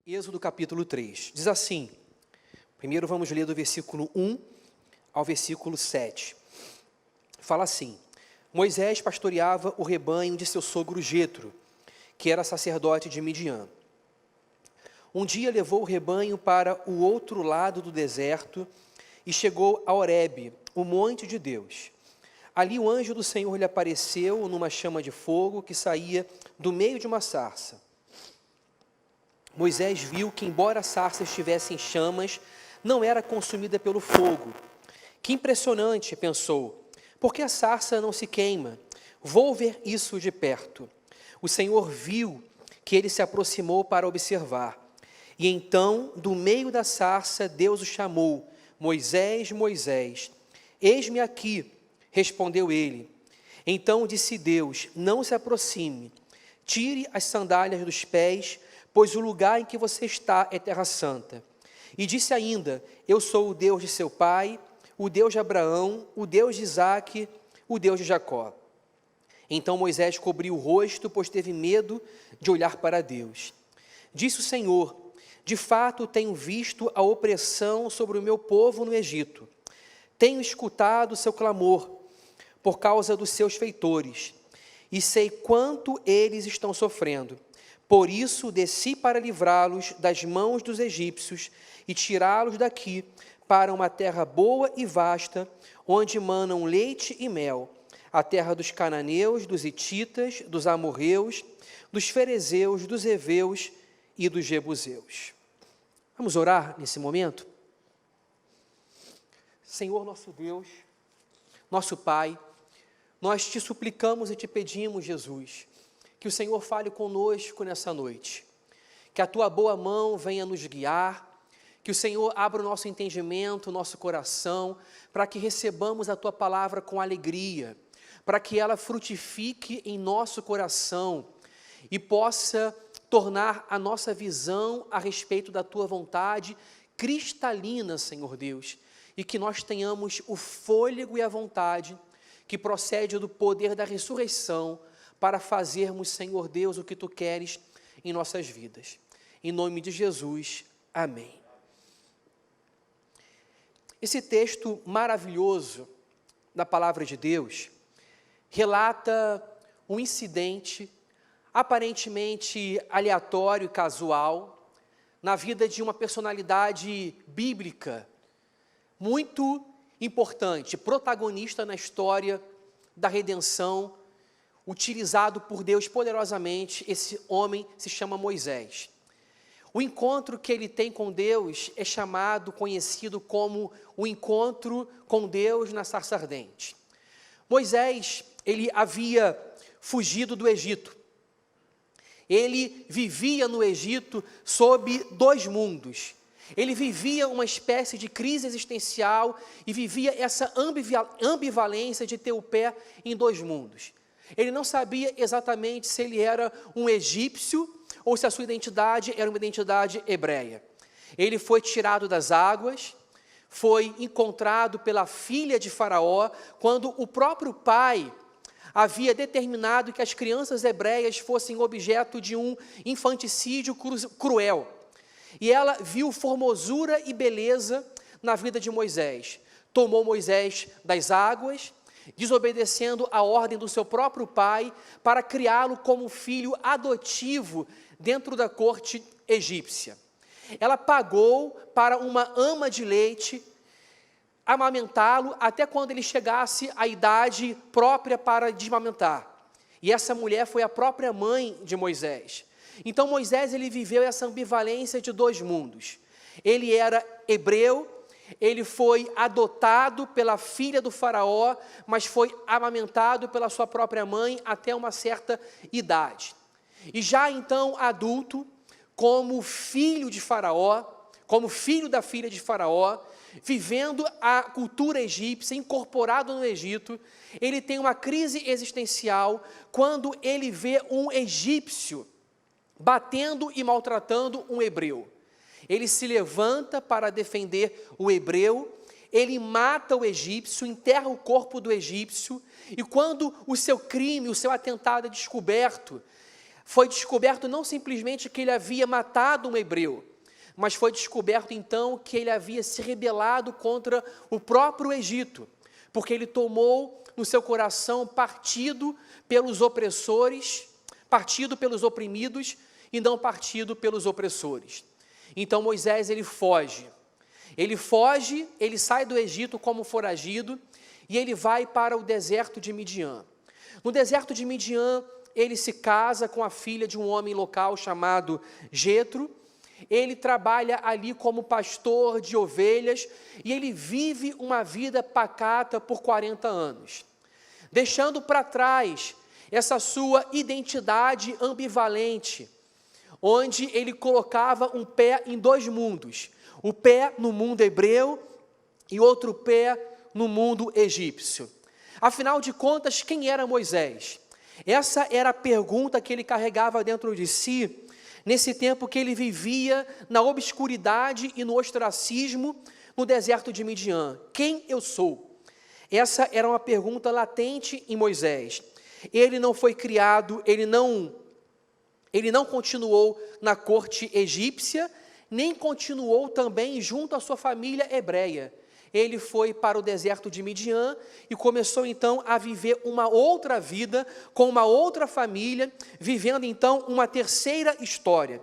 Êxodo capítulo 3, diz assim, primeiro vamos ler do versículo 1 ao versículo 7. Fala assim: Moisés pastoreava o rebanho de seu sogro Jetro, que era sacerdote de Midian. Um dia levou o rebanho para o outro lado do deserto e chegou a Horebe, o monte de Deus. Ali o anjo do Senhor lhe apareceu numa chama de fogo que saía do meio de uma sarça. Moisés viu que, embora a sarça estivesse em chamas, não era consumida pelo fogo. Que impressionante, pensou, por que a sarça não se queima? Vou ver isso de perto. O Senhor viu que ele se aproximou para observar. E então, do meio da sarça, Deus o chamou: Moisés, Moisés. Eis-me aqui, respondeu ele. Então disse Deus: não se aproxime, tire as sandálias dos pés, pois o lugar em que você está é terra santa. E disse ainda: eu sou o Deus de seu pai, o Deus de Abraão, o Deus de Isaque, o Deus de Jacó. Então Moisés cobriu o rosto, pois teve medo de olhar para Deus. Disse o Senhor: de fato tenho visto a opressão sobre o meu povo no Egito. Tenho escutado seu clamor por causa dos seus feitores, e sei quanto eles estão sofrendo. Por isso desci para livrá-los das mãos dos egípcios e tirá-los daqui para uma terra boa e vasta, onde manam leite e mel, a terra dos cananeus, dos hititas, dos amorreus, dos ferezeus, dos heveus e dos jebuseus. Vamos orar nesse momento? Senhor nosso Deus, nosso Pai, nós te suplicamos e te pedimos, Jesus, que o Senhor fale conosco nessa noite, que a tua boa mão venha nos guiar, que o Senhor abra o nosso entendimento, o nosso coração, para que recebamos a tua palavra com alegria, para que ela frutifique em nosso coração e possa tornar a nossa visão a respeito da tua vontade cristalina, Senhor Deus, e que nós tenhamos o fôlego e a vontade que procede do poder da ressurreição para fazermos, Senhor Deus, o que tu queres em nossas vidas. Em nome de Jesus, amém. Esse texto maravilhoso da palavra de Deus relata um incidente aparentemente aleatório e casual na vida de uma personalidade bíblica muito importante, protagonista na história da redenção, utilizado por Deus poderosamente. Esse homem se chama Moisés. O encontro que ele tem com Deus é conhecido como o encontro com Deus na sarça ardente. Moisés, ele havia fugido do Egito. Ele vivia no Egito sob dois mundos. Ele vivia uma espécie de crise existencial e vivia essa ambivalência de ter o pé em dois mundos. Ele não sabia exatamente se ele era um egípcio ou se a sua identidade era uma identidade hebreia. Ele foi tirado das águas, foi encontrado pela filha de Faraó, quando o próprio pai havia determinado que as crianças hebreias fossem objeto de um infanticídio cruel. E ela viu formosura e beleza na vida de Moisés. Tomou Moisés das águas, desobedecendo a ordem do seu próprio pai, para criá-lo como filho adotivo dentro da corte egípcia. Ela pagou para uma ama de leite amamentá-lo até quando ele chegasse à idade própria para desmamentar. E essa mulher foi a própria mãe de Moisés. Então Moisés, ele viveu essa ambivalência de dois mundos. Ele era hebreu, ele foi adotado pela filha do faraó, mas foi amamentado pela sua própria mãe até uma certa idade. E já então adulto, como filho de Faraó, como filho da filha de Faraó, vivendo a cultura egípcia, incorporado no Egito, ele tem uma crise existencial quando ele vê um egípcio batendo e maltratando um hebreu. Ele se levanta para defender o hebreu, ele mata o egípcio, enterra o corpo do egípcio, e quando o seu crime, o seu atentado é descoberto, Foi descoberto não simplesmente que ele havia matado um hebreu, mas foi descoberto então que ele havia se rebelado contra o próprio Egito, porque ele tomou no seu coração partido pelos opressores, partido pelos oprimidos e não partido pelos opressores. Então Moisés ele foge, ele sai do Egito como foragido e ele vai para o deserto de Midian. No deserto de Midian, ele se casa com a filha de um homem local chamado Jetro. Ele trabalha ali como pastor de ovelhas e ele vive uma vida pacata por 40 anos, deixando para trás essa sua identidade ambivalente, onde ele colocava um pé em dois mundos, o pé no mundo hebreu e outro pé no mundo egípcio. Afinal de contas, quem era Moisés? Essa era a pergunta que ele carregava dentro de si, nesse tempo que ele vivia na obscuridade e no ostracismo no deserto de Midian. Quem eu sou? Essa era uma pergunta latente em Moisés. Ele não foi criado, ele não continuou na corte egípcia, nem continuou também junto à sua família hebreia. Ele foi para o deserto de Midian e começou então a viver uma outra vida, com uma outra família, vivendo então uma terceira história.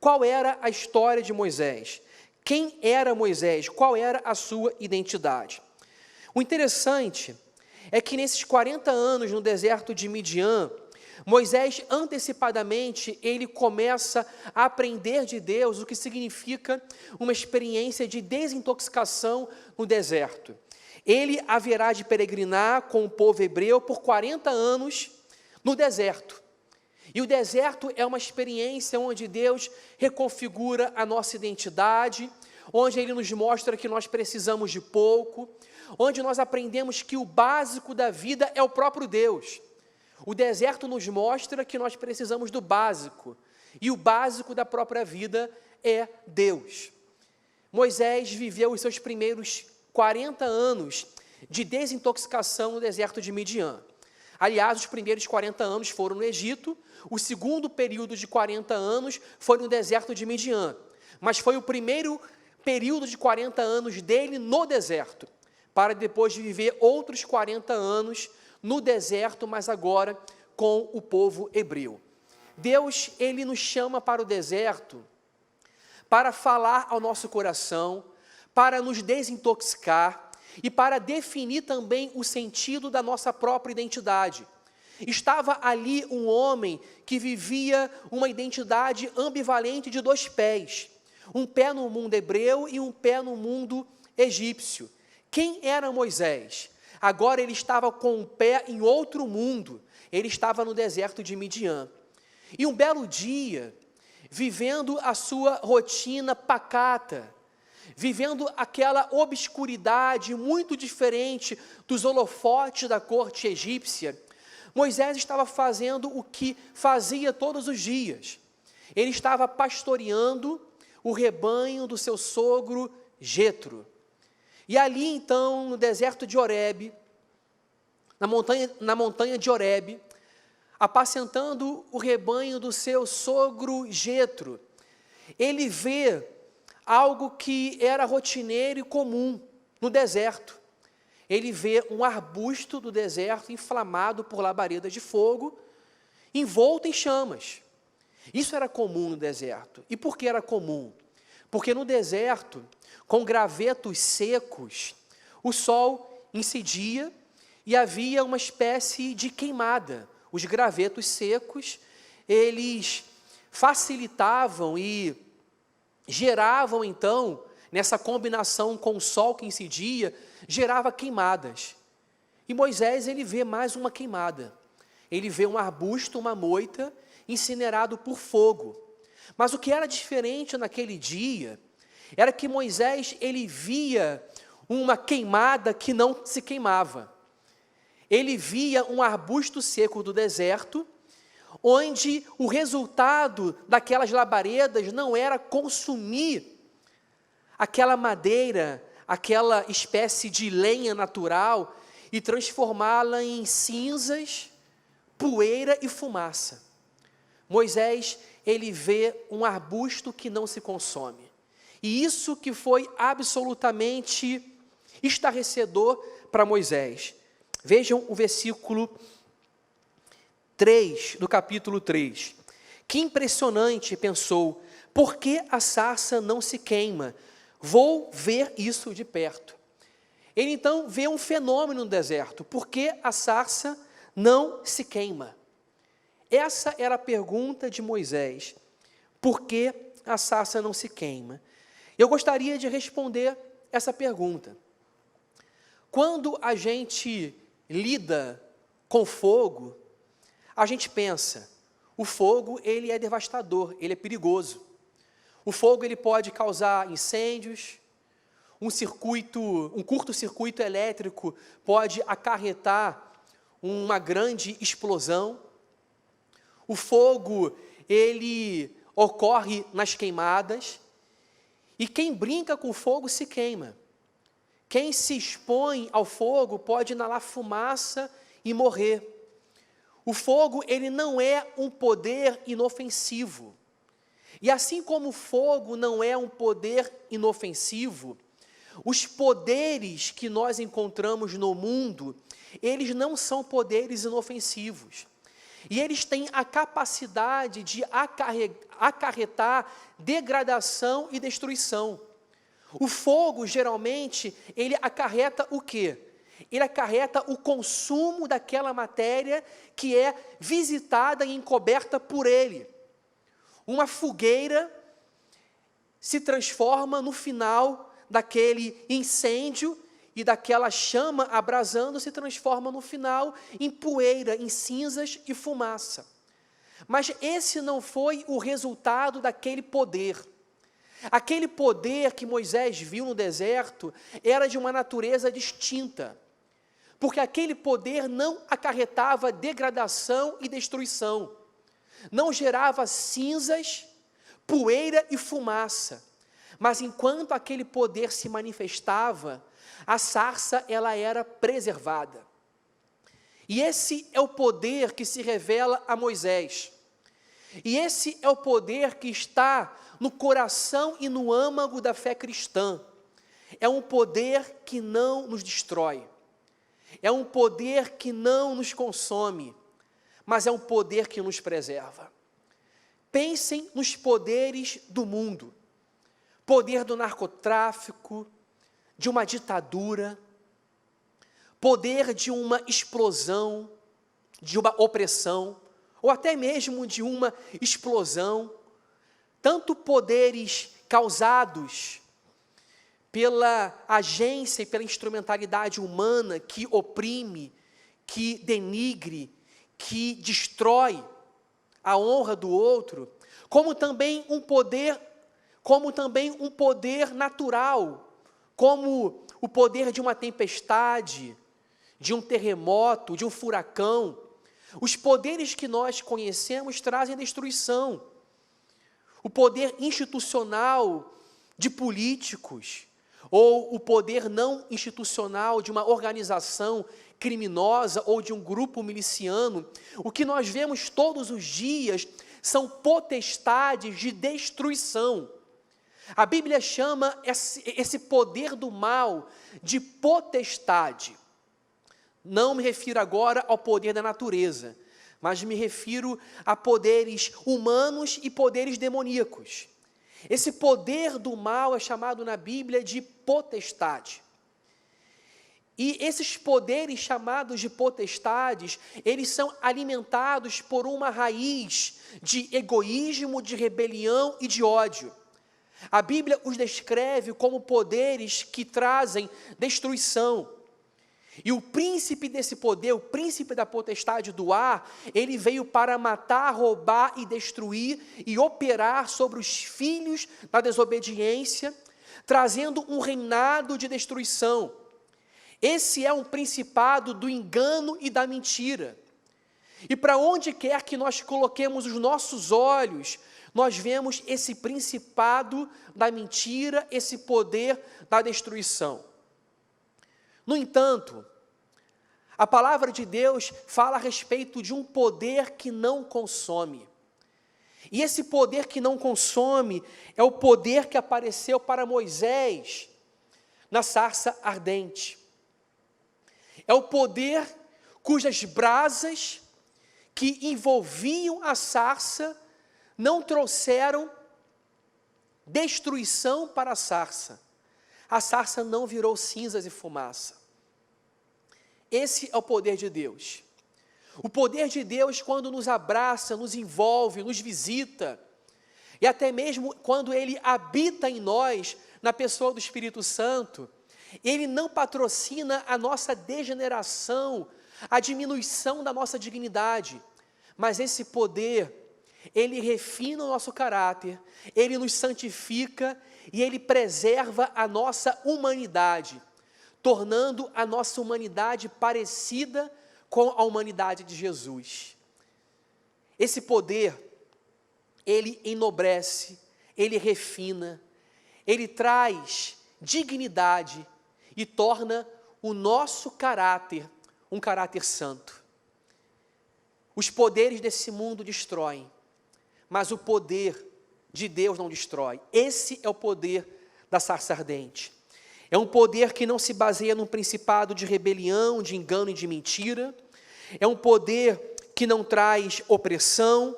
Qual era a história de Moisés? Quem era Moisés? Qual era a sua identidade? O interessante é que nesses 40 anos no deserto de Midian, Moisés, antecipadamente, ele começa a aprender de Deus o que significa uma experiência de desintoxicação no deserto. Ele haverá de peregrinar com o povo hebreu por 40 anos no deserto. E o deserto é uma experiência onde Deus reconfigura a nossa identidade, onde Ele nos mostra que nós precisamos de pouco, onde nós aprendemos que o básico da vida é o próprio Deus. O deserto nos mostra que nós precisamos do básico, e o básico da própria vida é Deus. Moisés viveu os seus primeiros 40 anos de desintoxicação no deserto de Midian. Aliás, os primeiros 40 anos foram no Egito, o segundo período de 40 anos foi no deserto de Midian, mas foi o primeiro período de 40 anos dele no deserto, para depois de viver outros 40 anos no deserto, mas agora com o povo hebreu. Deus, Ele nos chama para o deserto, para falar ao nosso coração, para nos desintoxicar e para definir também o sentido da nossa própria identidade. Estava ali um homem que vivia uma identidade ambivalente de dois pés, um pé no mundo hebreu e um pé no mundo egípcio. Quem era Moisés? Agora ele estava com o pé em outro mundo, ele estava no deserto de Midian. E um belo dia, vivendo a sua rotina pacata, vivendo aquela obscuridade muito diferente dos holofotes da corte egípcia, Moisés estava fazendo o que fazia todos os dias. Ele estava pastoreando o rebanho do seu sogro Jetro. E ali então, no deserto de Horebe, na montanha de Horebe, apacentando o rebanho do seu sogro Jetro, ele vê algo que era rotineiro e comum no deserto. Ele vê um arbusto do deserto inflamado por labaredas de fogo, envolto em chamas. Isso era comum no deserto. E por que era comum? Porque no deserto, com gravetos secos, o sol incidia e havia uma espécie de queimada. Os gravetos secos, eles facilitavam e geravam então, nessa combinação com o sol que incidia, gerava queimadas. E Moisés, ele vê mais uma queimada. Ele vê um arbusto, uma moita, incinerado por fogo. Mas o que era diferente naquele dia, era que Moisés, ele via uma queimada que não se queimava. Ele via um arbusto seco do deserto, onde o resultado daquelas labaredas não era consumir aquela madeira, aquela espécie de lenha natural, e transformá-la em cinzas, poeira e fumaça. Moisés, ele vê um arbusto que não se consome. E isso que foi absolutamente estarrecedor para Moisés. Vejam o versículo 3 do capítulo 3. Que impressionante, pensou, por que a sarça não se queima? Vou ver isso de perto. Ele então vê um fenômeno no deserto, por que a sarça não se queima? Essa era a pergunta de Moisés, por que a sarça não se queima? Eu gostaria de responder essa pergunta. Quando a gente lida com fogo, a gente pensa, o fogo ele é devastador, ele é perigoso. O fogo ele pode causar incêndios, um curto-circuito elétrico pode acarretar uma grande explosão. O fogo ele ocorre nas queimadas, e quem brinca com fogo se queima. Quem se expõe ao fogo pode inalar fumaça e morrer. O fogo, ele não é um poder inofensivo. E assim como o fogo não é um poder inofensivo, os poderes que nós encontramos no mundo, eles não são poderes inofensivos. E eles têm a capacidade de acarretar degradação e destruição. O fogo, geralmente, ele acarreta o quê? Ele acarreta o consumo daquela matéria que é visitada e encoberta por ele. Uma fogueira se transforma no final daquele incêndio e daquela chama abrasando se transforma no final em poeira, em cinzas e fumaça. Mas esse não foi o resultado daquele poder. Aquele poder que Moisés viu no deserto era de uma natureza distinta, porque aquele poder não acarretava degradação e destruição, não gerava cinzas, poeira e fumaça, mas enquanto aquele poder se manifestava, a sarça ela era preservada. E esse é o poder que se revela a Moisés. E esse é o poder que está no coração e no âmago da fé cristã. É um poder que não nos destrói. É um poder que não nos consome, mas é um poder que nos preserva. Pensem nos poderes do mundo. Poder do narcotráfico, de uma ditadura, poder de uma explosão, de uma opressão, ou até mesmo de uma explosão, tanto poderes causados pela agência e pela instrumentalidade humana que oprime, que denigre, que destrói a honra do outro, como também um poder natural, como o poder de uma tempestade, de um terremoto, de um furacão. Os poderes que nós conhecemos trazem destruição. O poder institucional de políticos, ou o poder não institucional de uma organização criminosa ou de um grupo miliciano, o que nós vemos todos os dias são potestades de destruição. A Bíblia chama esse poder do mal de potestade. Não me refiro agora ao poder da natureza, mas me refiro a poderes humanos e poderes demoníacos. Esse poder do mal é chamado na Bíblia de potestade. E esses poderes chamados de potestades, eles são alimentados por uma raiz de egoísmo, de rebelião e de ódio. A Bíblia os descreve como poderes que trazem destruição. E o príncipe desse poder, o príncipe da potestade do ar, ele veio para matar, roubar e destruir e operar sobre os filhos da desobediência, trazendo um reinado de destruição. Esse é um principado do engano e da mentira. E para onde quer que nós coloquemos os nossos olhos, nós vemos esse principado da mentira, esse poder da destruição. No entanto, a palavra de Deus fala a respeito de um poder que não consome. E esse poder que não consome é o poder que apareceu para Moisés na sarça ardente. É o poder cujas brasas que envolviam a sarça não trouxeram destruição para a sarça. A sarça não virou cinzas e fumaça. Esse é o poder de Deus. O poder de Deus, quando nos abraça, nos envolve, nos visita, e até mesmo quando Ele habita em nós, na pessoa do Espírito Santo, Ele não patrocina a nossa degeneração, a diminuição da nossa dignidade, mas esse poder, Ele refina o nosso caráter, Ele nos santifica e Ele preserva a nossa humanidade, tornando a nossa humanidade parecida com a humanidade de Jesus. Esse poder, ele enobrece, ele refina, ele traz dignidade e torna o nosso caráter um caráter santo. Os poderes desse mundo destroem, mas o poder de Deus não destrói. Esse é o poder da sarça ardente. É um poder que não se baseia num principado de rebelião, de engano e de mentira. É um poder que não traz opressão.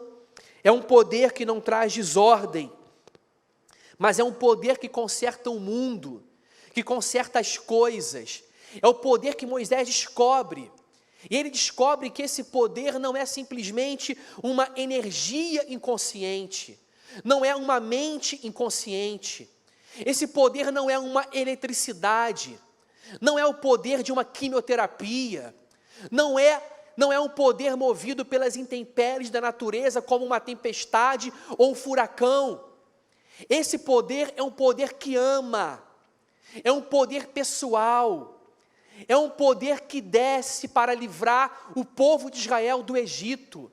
É um poder que não traz desordem. Mas é um poder que conserta o mundo, que conserta as coisas. É o poder que Moisés descobre. E ele descobre que esse poder não é simplesmente uma energia inconsciente, não é uma mente inconsciente. Esse poder não é uma eletricidade, não é o poder de uma quimioterapia, não é um poder movido pelas intempéries da natureza, como uma tempestade ou um furacão. Esse poder é um poder que ama, é um poder pessoal, é um poder que desce para livrar o povo de Israel do Egito.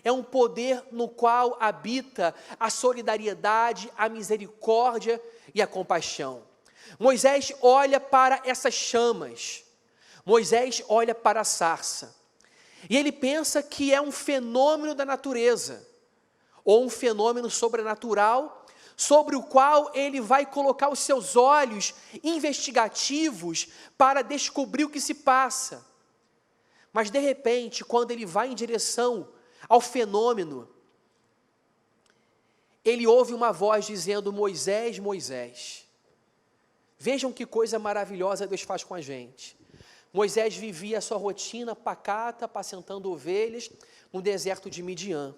É um poder no qual habita a solidariedade, a misericórdia e a compaixão. Moisés olha para essas chamas, Moisés olha para a sarça, e ele pensa que é um fenômeno da natureza, ou um fenômeno sobrenatural, sobre o qual ele vai colocar os seus olhos investigativos para descobrir o que se passa. Mas de repente, quando ele vai em direção ao fenômeno, ele ouve uma voz dizendo: Moisés, Moisés. Vejam que coisa maravilhosa Deus faz com a gente. Moisés vivia a sua rotina pacata, apacentando ovelhas no deserto de Midian.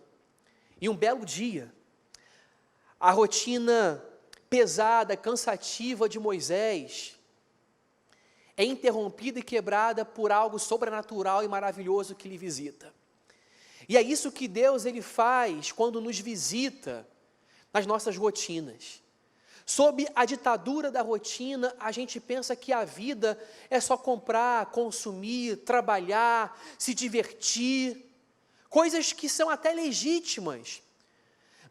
E um belo dia, a rotina pesada, cansativa de Moisés é interrompida e quebrada por algo sobrenatural e maravilhoso que lhe visita. E é isso que Deus ele faz quando nos visita nas nossas rotinas. Sob a ditadura da rotina, a gente pensa que a vida é só comprar, consumir, trabalhar, se divertir, coisas que são até legítimas,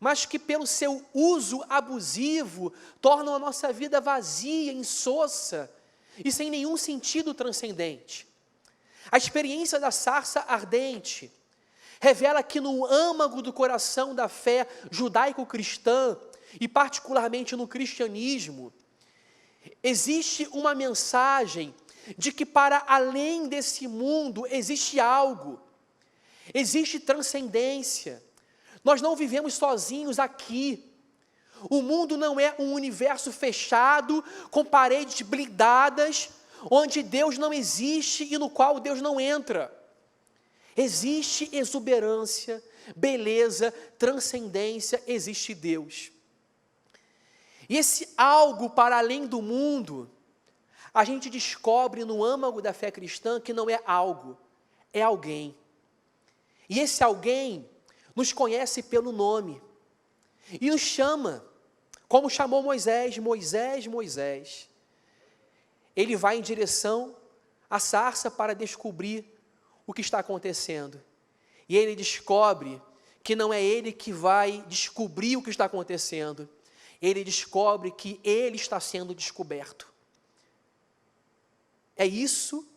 mas que pelo seu uso abusivo tornam a nossa vida vazia, insossa e sem nenhum sentido transcendente. A experiência da sarça ardente revela que no âmago do coração da fé judaico-cristã, e particularmente no cristianismo, existe uma mensagem de que para além desse mundo existe algo, existe transcendência. Nós não vivemos sozinhos aqui. O mundo não é um universo fechado, com paredes blindadas, onde Deus não existe e no qual Deus não entra. Existe exuberância, beleza, transcendência, existe Deus. E esse algo para além do mundo, a gente descobre no âmago da fé cristã que não é algo, é alguém. E esse alguém nos conhece pelo nome e nos chama, como chamou Moisés, Moisés, Moisés. Ele vai em direção à sarça para descobrir o que está acontecendo. E ele descobre que não é ele que vai descobrir o que está acontecendo. Ele descobre que ele está sendo descoberto. É isso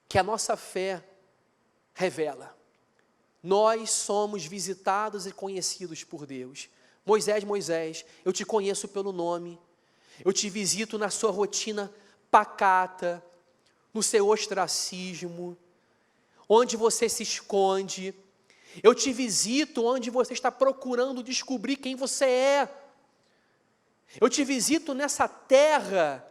que a nossa fé revela. nós somos visitados e conhecidos por Deus. Moisés, eu te conheço pelo nome, eu te visito na sua rotina pacata, no seu ostracismo, onde você se esconde, eu te visito onde você está procurando descobrir quem você é, eu te visito nessa terra,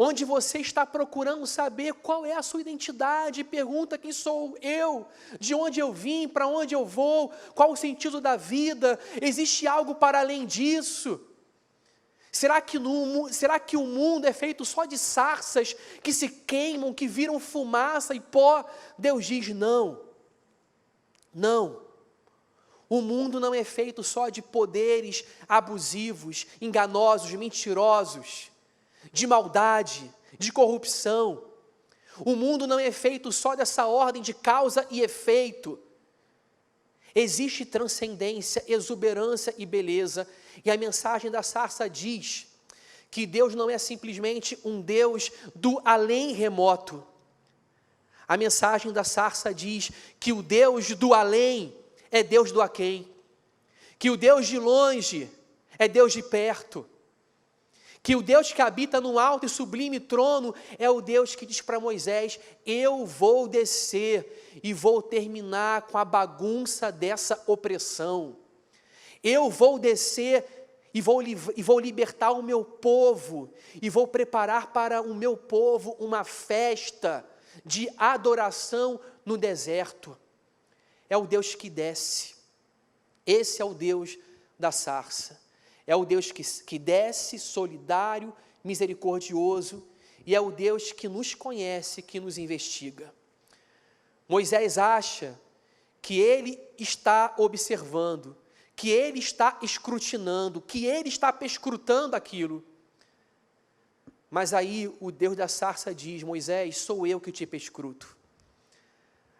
onde você está procurando saber qual é a sua identidade, pergunta quem sou eu, de onde eu vim, para onde eu vou, qual o sentido da vida, existe algo para além disso? Será que o mundo é feito só de sarças que se queimam, que viram fumaça e pó? Deus diz não, não. O mundo não é feito só de poderes abusivos, enganosos, mentirosos, de maldade, de corrupção. O mundo não é feito só dessa ordem de causa e efeito. Existe transcendência, exuberância e beleza. E a mensagem da sarça diz que Deus não é simplesmente um Deus do além remoto. A mensagem da sarça diz que o Deus do além é Deus do aquém. Que o Deus de longe é Deus de perto. Que o Deus que habita no alto e sublime trono é o Deus que diz para Moisés: eu vou descer e vou terminar com a bagunça dessa opressão. Eu vou descer e vou libertar o meu povo, e vou preparar para o meu povo uma festa de adoração no deserto. É o Deus que desce. Esse é o Deus da sarça. É o Deus que desce, solidário, misericordioso, e é o Deus que nos conhece, que nos investiga. Moisés acha que ele está observando, que ele está escrutinando, que ele está perscrutando aquilo. Mas aí o Deus da sarça diz: Moisés, sou eu que te perscruto.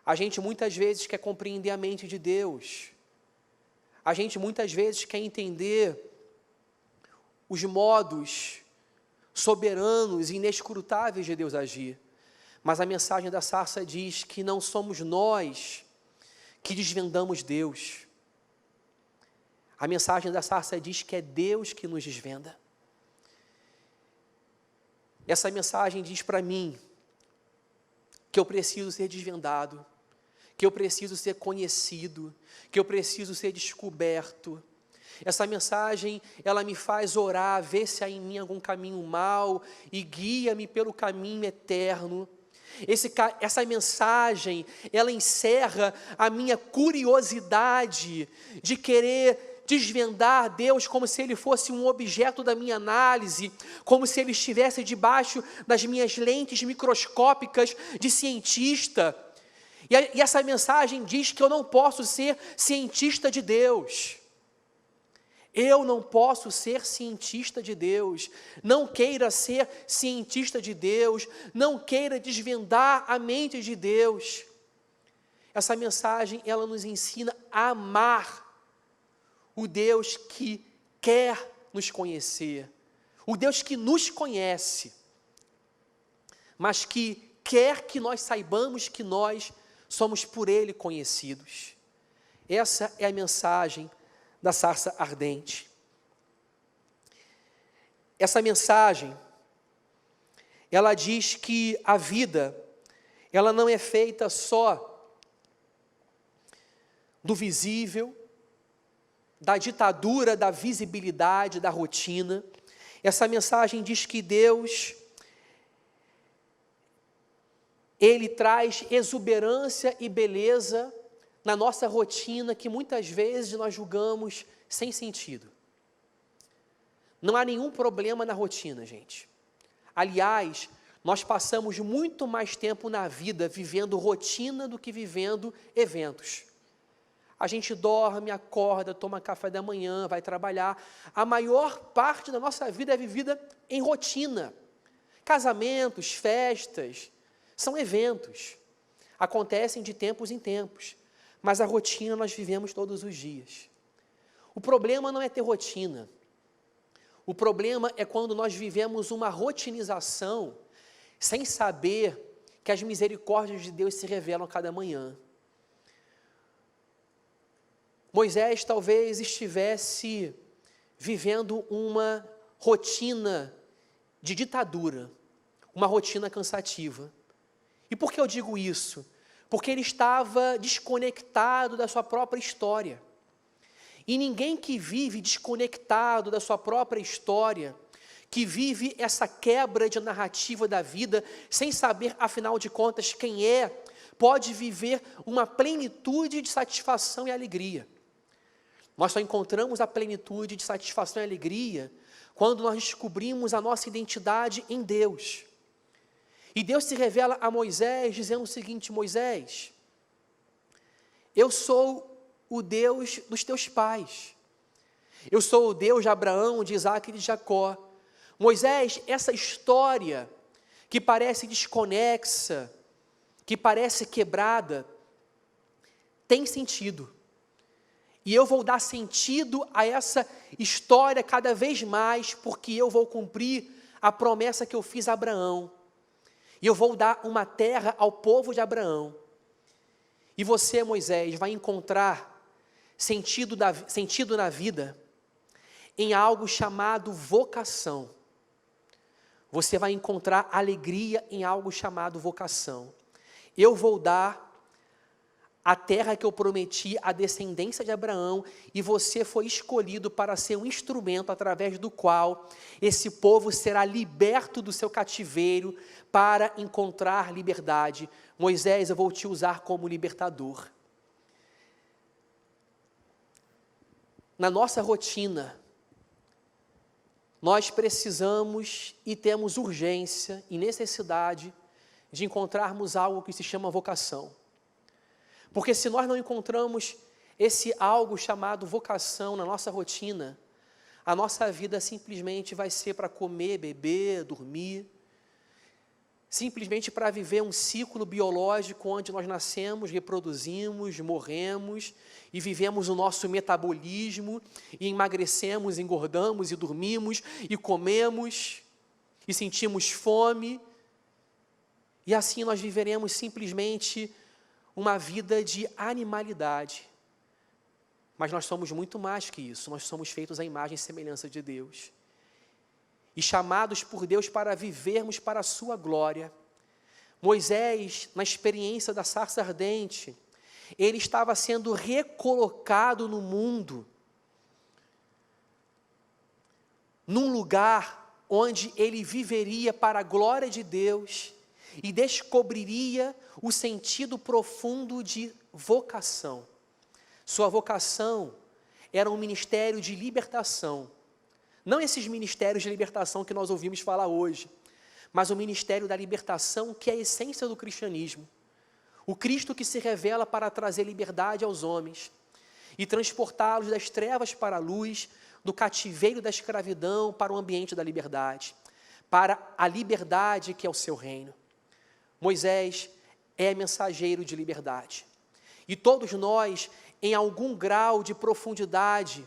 A gente muitas vezes quer compreender a mente de Deus. A gente muitas vezes quer entender os modos soberanos e inescrutáveis de Deus agir. Mas a mensagem da sarça diz que não somos nós que desvendamos Deus. A mensagem da sarça diz que é Deus que nos desvenda. Essa mensagem diz para mim que eu preciso ser desvendado, que eu preciso ser conhecido, que eu preciso ser descoberto. Essa mensagem, ela me faz orar, ver se há em mim algum caminho mau e guia-me pelo caminho eterno. Essa mensagem, ela encerra a minha curiosidade de querer desvendar Deus como se Ele fosse um objeto da minha análise, como se Ele estivesse debaixo das minhas lentes microscópicas de cientista. E essa mensagem diz que eu não posso ser cientista de Deus. Eu não posso ser cientista de Deus. Não queira ser cientista de Deus. Não queira desvendar a mente de Deus. Essa mensagem, ela nos ensina a amar o Deus que quer nos conhecer. O Deus que nos conhece, mas que quer que nós saibamos que nós somos por Ele conhecidos. Essa é a mensagem da sarça ardente. Essa mensagem, ela diz que a vida, ela não é feita só do visível, da ditadura, da visibilidade, da rotina. Essa mensagem diz que Deus, Ele traz exuberância e beleza na nossa rotina, que muitas vezes nós julgamos sem sentido. Não há nenhum problema na rotina, gente. Aliás, nós passamos muito mais tempo na vida vivendo rotina do que vivendo eventos. A gente dorme, acorda, toma café da manhã, vai trabalhar. A maior parte da nossa vida é vivida em rotina. Casamentos, festas, são eventos. Acontecem de tempos em tempos. Mas a rotina nós vivemos todos os dias. O problema não é ter rotina. O problema é quando nós vivemos uma rotinização sem saber que as misericórdias de Deus se revelam a cada manhã. Moisés talvez estivesse vivendo uma rotina de ditadura, uma rotina cansativa. E por que eu digo isso? Porque ele estava desconectado da sua própria história. E ninguém que vive desconectado da sua própria história, que vive essa quebra de narrativa da vida, sem saber, afinal de contas, quem é, pode viver uma plenitude de satisfação e alegria. Nós só encontramos a plenitude de satisfação e alegria quando nós descobrimos a nossa identidade em Deus. E Deus se revela a Moisés dizendo o seguinte: Moisés, eu sou o Deus dos teus pais. Eu sou o Deus de Abraão, de Isaac e de Jacó. Moisés, essa história que parece desconexa, que parece quebrada, tem sentido. E eu vou dar sentido a essa história cada vez mais, porque eu vou cumprir a promessa que eu fiz a Abraão. E eu vou dar uma terra ao povo de Abraão. E você, Moisés, vai encontrar sentido na vida em algo chamado vocação. Você vai encontrar alegria em algo chamado vocação. Eu vou dar a terra que eu prometi à descendência de Abraão, e você foi escolhido para ser um instrumento através do qual esse povo será liberto do seu cativeiro para encontrar liberdade. Moisés, eu vou te usar como libertador. Na nossa rotina, nós precisamos e temos urgência e necessidade de encontrarmos algo que se chama vocação. Porque se nós não encontramos esse algo chamado vocação na nossa rotina, a nossa vida simplesmente vai ser para comer, beber, dormir, simplesmente para viver um ciclo biológico onde nós nascemos, reproduzimos, morremos e vivemos o nosso metabolismo e emagrecemos, engordamos e dormimos e comemos e sentimos fome, e assim nós viveremos simplesmente uma vida de animalidade. Mas nós somos muito mais que isso, nós somos feitos à imagem e semelhança de Deus. E chamados por Deus para vivermos para a sua glória. Moisés, na experiência da sarça ardente, ele estava sendo recolocado no mundo, num lugar onde ele viveria para a glória de Deus e descobriria o sentido profundo de vocação. Sua vocação era um ministério de libertação. Não esses ministérios de libertação que nós ouvimos falar hoje, mas o ministério da libertação, que é a essência do cristianismo. O Cristo que se revela para trazer liberdade aos homens e transportá-los das trevas para a luz, do cativeiro da escravidão para o ambiente da liberdade, para a liberdade que é o seu reino. Moisés é mensageiro de liberdade. E todos nós, em algum grau de profundidade,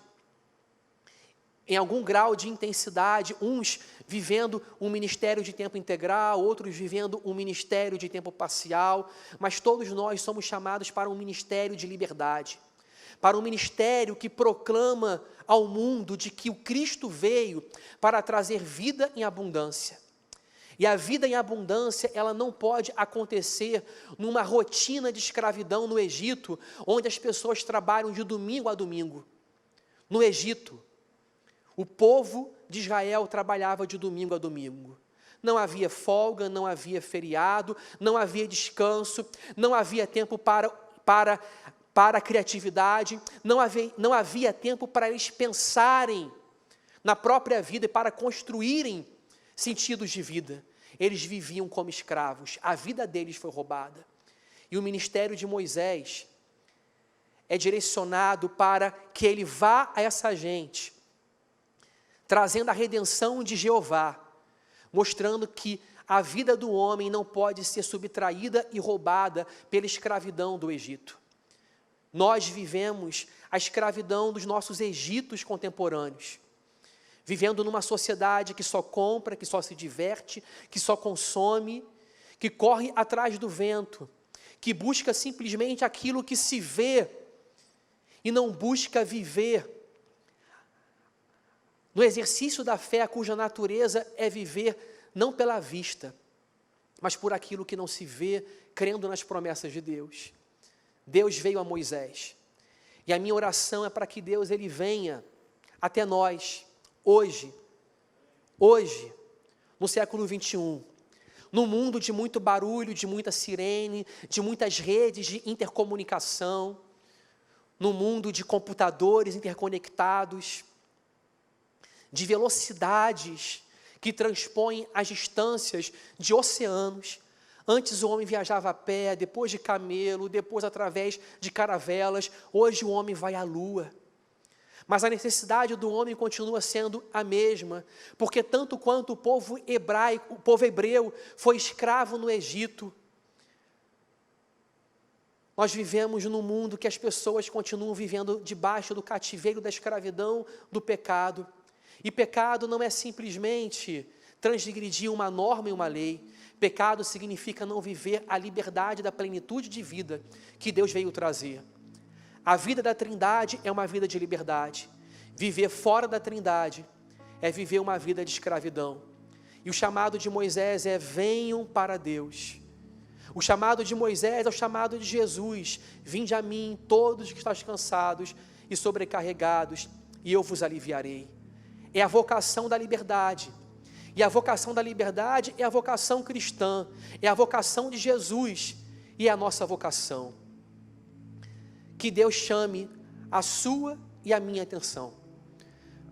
em algum grau de intensidade, uns vivendo um ministério de tempo integral, outros vivendo um ministério de tempo parcial, mas todos nós somos chamados para um ministério de liberdade, para um ministério que proclama ao mundo de que o Cristo veio para trazer vida em abundância. E a vida em abundância, ela não pode acontecer numa rotina de escravidão no Egito, onde as pessoas trabalham de domingo a domingo. No Egito, o povo de Israel trabalhava de domingo a domingo. Não havia folga, não havia feriado, não havia descanso, não havia tempo para a criatividade, não havia tempo para eles pensarem na própria vida e para construírem sentidos de vida. Eles viviam como escravos, a vida deles foi roubada. E o ministério de Moisés é direcionado para que ele vá a essa gente, trazendo a redenção de Jeová, mostrando que a vida do homem não pode ser subtraída e roubada pela escravidão do Egito. Nós vivemos a escravidão dos nossos Egitos contemporâneos, vivendo numa sociedade que só compra, que só se diverte, que só consome, que corre atrás do vento, que busca simplesmente aquilo que se vê e não busca viver no exercício da fé, cuja natureza é viver não pela vista, mas por aquilo que não se vê, crendo nas promessas de Deus. Deus veio a Moisés, e a minha oração é para que Deus ele venha até nós, hoje, no século 21, num mundo de muito barulho, de muita sirene, de muitas redes de intercomunicação, num mundo de computadores interconectados, de velocidades que transpõem as distâncias de oceanos. Antes o homem viajava a pé, depois de camelo, depois através de caravelas. Hoje o homem vai à lua. Mas a necessidade do homem continua sendo a mesma, porque tanto quanto o povo hebreu foi escravo no Egito, nós vivemos num mundo que as pessoas continuam vivendo debaixo do cativeiro da escravidão do pecado. E pecado não é simplesmente transgredir uma norma e uma lei. Pecado significa não viver a liberdade da plenitude de vida que Deus veio trazer. A vida da Trindade é uma vida de liberdade. Viver fora da Trindade é viver uma vida de escravidão. E o chamado de Moisés é: venham para Deus. O chamado de Moisés é o chamado de Jesus: vinde a mim, todos que estáis cansados e sobrecarregados, e eu vos aliviarei. É a vocação da liberdade. E a vocação da liberdade é a vocação cristã, é a vocação de Jesus e é a nossa vocação. Que Deus chame a sua e a minha atenção,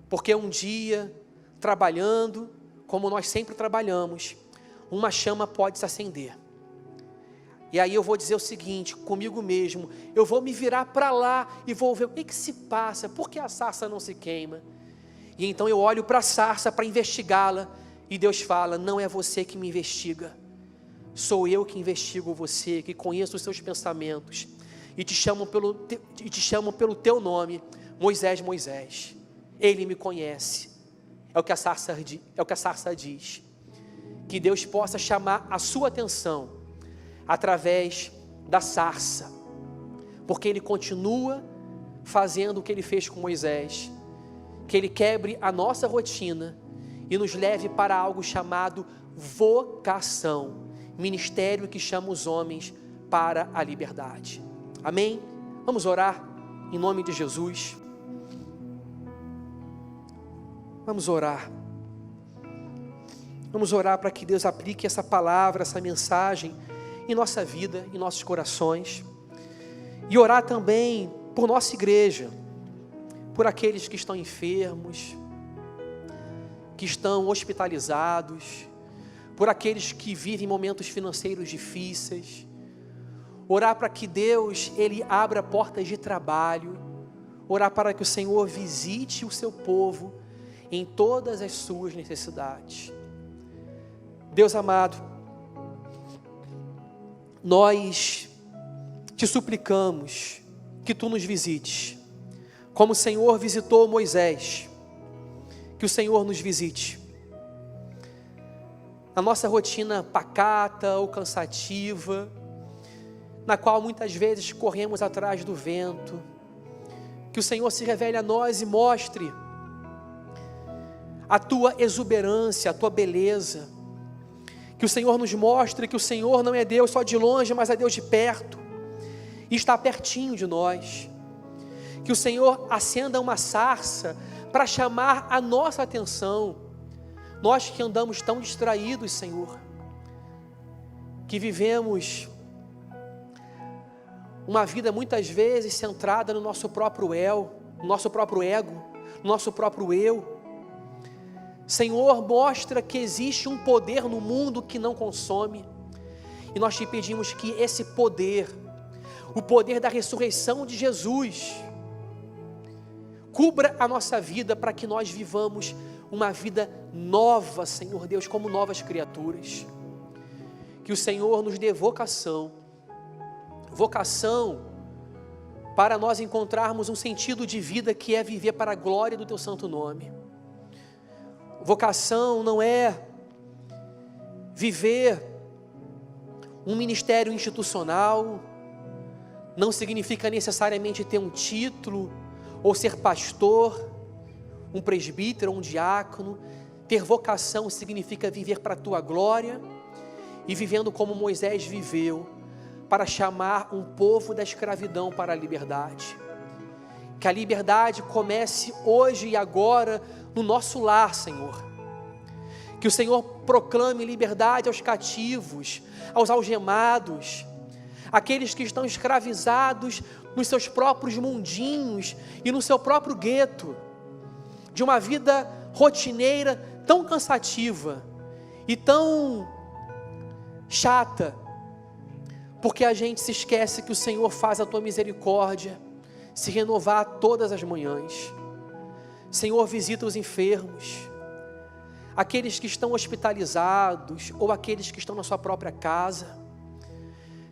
porque um dia, trabalhando, como nós sempre trabalhamos, uma chama pode se acender. E aí eu vou dizer o seguinte, comigo mesmo, eu vou me virar para lá e vou ver o que se passa, por que a sarça não se queima? E então eu olho para a sarça para investigá-la, e Deus fala: não é você que me investiga, sou eu que investigo você, que conheço os seus pensamentos, e te chamo pelo teu nome, Moisés, Moisés. Ele me conhece. É o que a sarça diz. Que Deus possa chamar a sua atenção através da sarça, porque Ele continua fazendo o que Ele fez com Moisés. Que Ele quebre a nossa rotina e nos leve para algo chamado vocação, ministério que chama os homens para a liberdade. Amém? Vamos orar em nome de Jesus. Vamos orar. Vamos orar para que Deus aplique essa palavra, essa mensagem em nossa vida, em nossos corações. E orar também por nossa igreja, por aqueles que estão enfermos, que estão hospitalizados, por aqueles que vivem momentos financeiros difíceis. Orar para que Deus, Ele abra portas de trabalho. Orar para que o Senhor visite o seu povo em todas as suas necessidades. Deus amado, nós te suplicamos que Tu nos visites, como o Senhor visitou Moisés, que o Senhor nos visite. Na nossa rotina pacata ou cansativa, na qual muitas vezes corremos atrás do vento, que o Senhor se revele a nós e mostre a Tua exuberância, a Tua beleza, que o Senhor nos mostre que o Senhor não é Deus só de longe, mas é Deus de perto, e está pertinho de nós. Que o Senhor acenda uma sarça para chamar a nossa atenção, nós que andamos tão distraídos, Senhor, que vivemos uma vida muitas vezes centrada no nosso próprio eu, no nosso próprio ego, no nosso próprio eu. Senhor, mostra que existe um poder no mundo que não consome, e nós te pedimos que esse poder, o poder da ressurreição de Jesus, cubra a nossa vida para que nós vivamos uma vida nova, Senhor Deus, como novas criaturas. Que o Senhor nos dê vocação para nós encontrarmos um sentido de vida que é viver para a glória do Teu santo nome. Vocação não é viver um ministério institucional, não significa necessariamente ter um título, ou ser pastor, um presbítero, um diácono. Ter vocação significa viver para a tua glória, e vivendo como Moisés viveu, para chamar um povo da escravidão para a liberdade. Que a liberdade comece hoje e agora no nosso lar, Senhor. Que o Senhor proclame liberdade aos cativos, aos algemados, aqueles que estão escravizados nos seus próprios mundinhos e no seu próprio gueto, de uma vida rotineira tão cansativa e tão chata, porque a gente se esquece que o Senhor faz a tua misericórdia se renovar todas as manhãs. Senhor, visita os enfermos, aqueles que estão hospitalizados ou aqueles que estão na sua própria casa.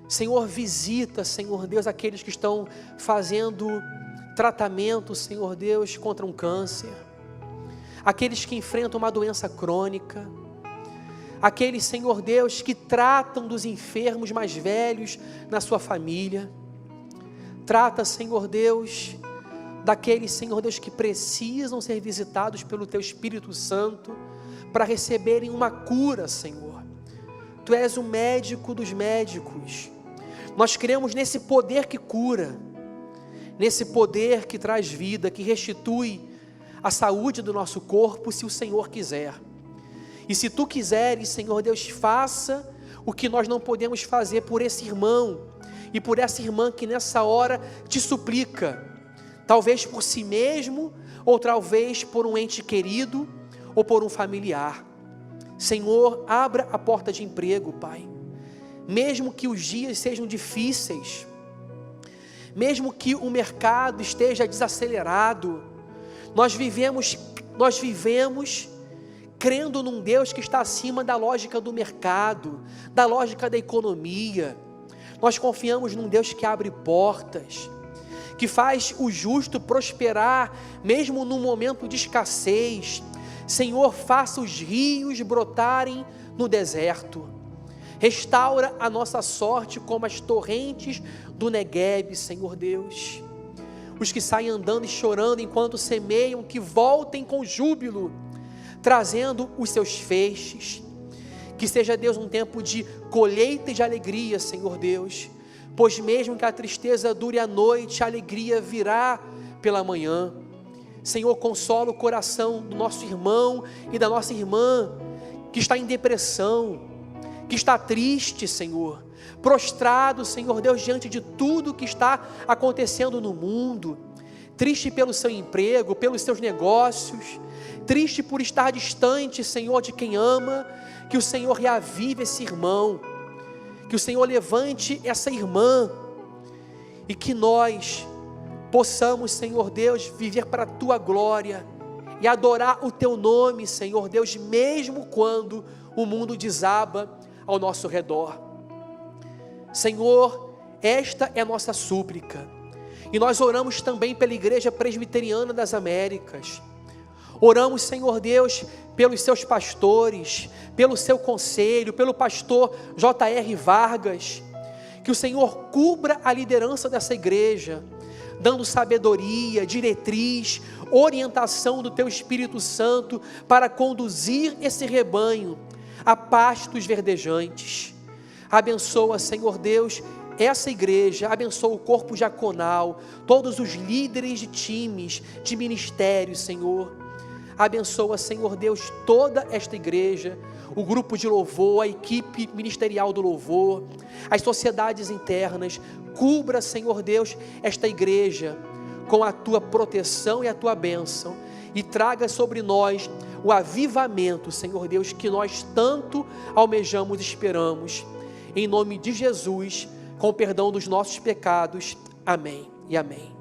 Senhor, visita, Senhor Deus, aqueles que estão fazendo tratamento, Senhor Deus, contra um câncer, aqueles que enfrentam uma doença crônica, aqueles, Senhor Deus, que tratam dos enfermos mais velhos na sua família. Trata, Senhor Deus, daqueles, Senhor Deus, que precisam ser visitados pelo Teu Espírito Santo para receberem uma cura, Senhor. Tu és o médico dos médicos. Nós cremos nesse poder que cura, nesse poder que traz vida, que restitui a saúde do nosso corpo, se o Senhor quiser. E se Tu quiseres, Senhor Deus, faça o que nós não podemos fazer por esse irmão e por essa irmã que nessa hora te suplica, talvez por si mesmo, ou talvez por um ente querido, ou por um familiar. Senhor, abra a porta de emprego, Pai, mesmo que os dias sejam difíceis, mesmo que o mercado esteja desacelerado, nós vivemos crendo num Deus que está acima da lógica do mercado, da lógica da economia. Nós confiamos num Deus que abre portas, que faz o justo prosperar, mesmo num momento de escassez. Senhor, faça os rios brotarem no deserto. Restaura a nossa sorte como as torrentes do Negueb, Senhor Deus. Os que saem andando e chorando enquanto semeiam, que voltem com júbilo, trazendo os seus feixes. Que seja, Deus, um tempo de colheita e de alegria, Senhor Deus, pois mesmo que a tristeza dure a noite, a alegria virá pela manhã. Senhor, consola o coração do nosso irmão e da nossa irmã, que está em depressão, que está triste, Senhor, prostrado, Senhor Deus, diante de tudo que está acontecendo no mundo, triste pelo seu emprego, pelos seus negócios, triste por estar distante, Senhor, de quem ama. Que o Senhor reavive esse irmão, que o Senhor levante essa irmã, e que nós possamos, Senhor Deus, viver para a Tua glória, e adorar o Teu nome, Senhor Deus, mesmo quando o mundo desaba ao nosso redor. Senhor, esta é a nossa súplica, e nós oramos também pela Igreja Presbiteriana das Américas. Oramos, Senhor Deus, pelos seus pastores, pelo seu conselho, pelo pastor J.R. Vargas, que o Senhor cubra a liderança dessa igreja, dando sabedoria, diretriz, orientação do Teu Espírito Santo para conduzir esse rebanho a pastos verdejantes. Abençoa, Senhor Deus, essa igreja, abençoa o corpo diaconal, todos os líderes de times, de ministérios, Senhor. Abençoa, Senhor Deus, toda esta igreja, o grupo de louvor, a equipe ministerial do louvor, as sociedades internas. Cubra, Senhor Deus, esta igreja com a Tua proteção e a Tua bênção, e traga sobre nós o avivamento, Senhor Deus, que nós tanto almejamos e esperamos. Em nome de Jesus, com o perdão dos nossos pecados. Amém e amém.